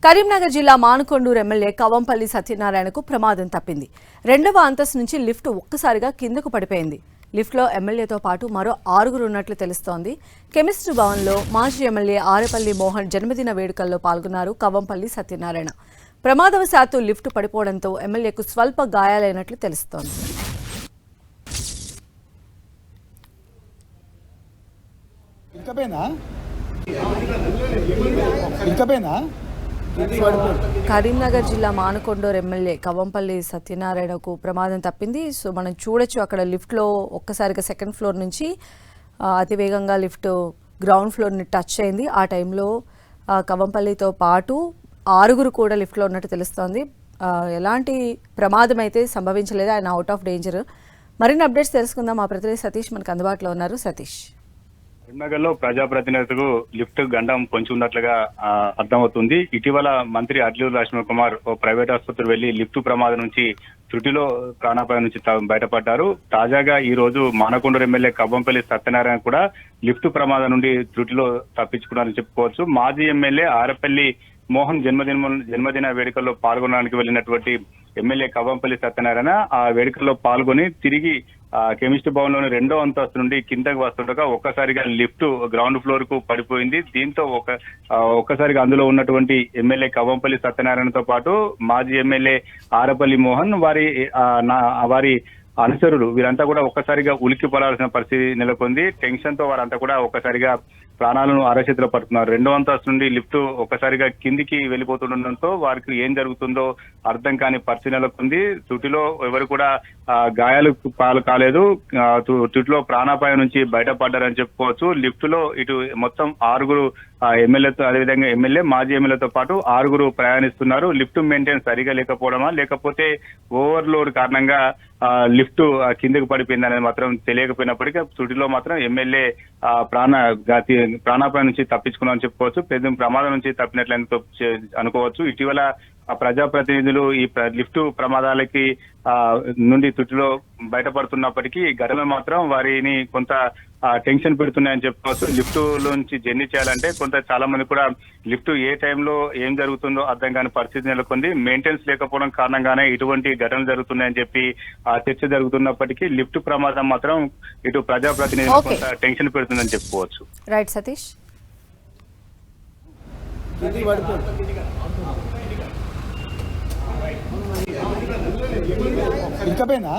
కరీంనగర్ జిల్లా మానుకొండూరు ఎమ్మెల్యే కవంపల్లి సత్యనారాయణకు ప్రమాదం తప్పింది. రెండవ అంతస్తు నుంచి లిఫ్ట్ ఒక్కసారిగా కిందకు పడిపోయింది. లిఫ్ట్లో ఎమ్మెల్యేతో పాటు మరో 6 ఉన్నట్లు తెలుస్తోంది. కెమిస్ట్రీ భవన్లో మాజీ ఎమ్మెల్యే ఆరేపల్లి మోహన్ జన్మదిన వేడుకల్లో పాల్గొన్నారు కవంపల్లి సత్యనారాయణ. ప్రమాదవశాత్తు లిఫ్ట్ పడిపోవడంతో ఎమ్మెల్యేకు స్వల్ప గాయాలైనట్లు తెలుస్తోంది. కరీంనగర్ జిల్లా మానుకొండూరు ఎమ్మెల్యే కవంపల్లి సత్యనారాయణకు ప్రమాదం తప్పింది. సో మనం చూడొచ్చు, అక్కడ లిఫ్ట్లో ఒక్కసారిగా సెకండ్ ఫ్లోర్ నుంచి అతివేగంగా లిఫ్ట్ గ్రౌండ్ ఫ్లోర్ని టచ్ అయింది. ఆ టైంలో కవంపల్లితో పాటు 6 కూడా లిఫ్ట్లో ఉన్నట్టు తెలుస్తోంది. ఎలాంటి ప్రమాదం అయితే సంభవించలేదు, ఆయన అవుట్ ఆఫ్ డేంజర్. మరిన్ని అప్డేట్స్ తెలుసుకుందాం. మా ప్రతినిధి సతీష్ మనకు అందుబాటులో ఉన్నారు. సతీష్, కరీంనగర్ లో ప్రజాప్రతినిధులకు లిఫ్ట్ గండం పొంచి ఉన్నట్లుగా అర్థమవుతుంది. ఇటీవల మంత్రి అడ్లూరు లక్ష్మణ్ ఓ ప్రైవేట్ ఆసుపత్రి వెళ్లి లిఫ్ట్ ప్రమాదం నుంచి త్రుటిలో ప్రాణాపాయం నుంచి బయటపడ్డారు. తాజాగా ఈ రోజు మానకొండూరు ఎమ్మెల్యే కవంపల్లి సత్యనారాయణ కూడా లిఫ్ట్ ప్రమాదం నుండి త్రుటిలో తప్పించుకున్నారని చెప్పుకోవచ్చు. మాజీ ఎమ్మెల్యే ఆరేపల్లి మోహన్ జన్మదిన వేడుకల్లో పాల్గొనడానికి వెళ్లినటువంటి ఎమ్మెల్యే కవంపల్లి సత్యనారాయణ ఆ వేడుకల్లో పాల్గొని తిరిగి కెమిస్ట్రీ భవన్ లోని 2వ అంతస్తు నుండి కిందకు వస్తుండగా ఒక్కసారిగా లిఫ్ట్ గ్రౌండ్ ఫ్లోర్ కు పడిపోయింది. దీంతో ఒక్కసారిగా అందులో ఉన్నటువంటి ఎమ్మెల్యే కవంపల్లి సత్యనారాయణతో పాటు మాజీ ఎమ్మెల్యే ఆరేపల్లి మోహన్ వారి అనుచరులు వీరంతా కూడా ఒక్కసారిగా ఉలిక్కి పడాల్సిన పరిస్థితి నెలకొంది. టెన్షన్ తో వారంతా కూడా ఒక్కసారిగా ప్రాణాలను అరచేతిలో పడుతున్నారు. 2వ అంతస్తు నుండి లిఫ్ట్ ఒక్కసారిగా కిందికి వెళ్ళిపోతుండటంతో వారికి ఏం జరుగుతుందో అర్థం కాని పరిస్థితి నెలకొంది. త్రుటిలో ఎవరు కూడా గాయాలు పాలు కాలేదు. త్రుటిలో ప్రాణాపాయం నుంచి బయటపడ్డారని చెప్పుకోవచ్చు. లిఫ్ట్ లో ఇటు మొత్తం 6 ఎమ్మెల్యేతో, అదేవిధంగా ఎమ్మెల్యే మాజీ ఎమ్మెల్యేతో పాటు 6 ప్రయాణిస్తున్నారు. లిఫ్ట్ మెయింటెనెన్స్ సరిగా లేకపోవడమా లేకపోతే ఓవర్లోడ్ కారణంగా లిఫ్ట్ కిందకు పడిపోయింది అనేది మాత్రం తెలియకపోయినప్పటికీ త్రుటిలో మాత్రం ఎమ్మెల్యే ప్రాణాపాయం నుంచి తప్పించుకున్నామని చెప్పుకోవచ్చు. పెద్ద ప్రమాదం నుంచి తప్పినట్లయితే అనుకోవచ్చు. ఇటీవల ప్రజాప్రతినిధులు ఈ లిఫ్ట్ ప్రమాదాలకి నుండి త్రుటిలో బయటపడుతున్నప్పటికీ ఘటనలు మాత్రం వారిని కొంత టెన్షన్ పెడుతున్నాయని చెప్పుకోవచ్చు. లిఫ్ట్ లోంచి జర్నీ చేయాలంటే చాలా మంది కూడా లిఫ్ట్ ఏ టైంలో ఏం జరుగుతుందో అర్థం కాని పరిస్థితి నెలకొంది. మెయింటెనెన్స్ లేకపోవడం కారణంగానే ఇటువంటి ఘటనలు జరుగుతున్నాయని చెప్పి చర్చ జరుగుతున్నప్పటికీ లిఫ్ట్ ప్రమాదం మాత్రం ఇటు ప్రజాప్రతినిధులు కొంత టెన్షన్ పెడుతుందని చెప్పుకోవచ్చు. రైట్ సతీష్. ఇకపైనా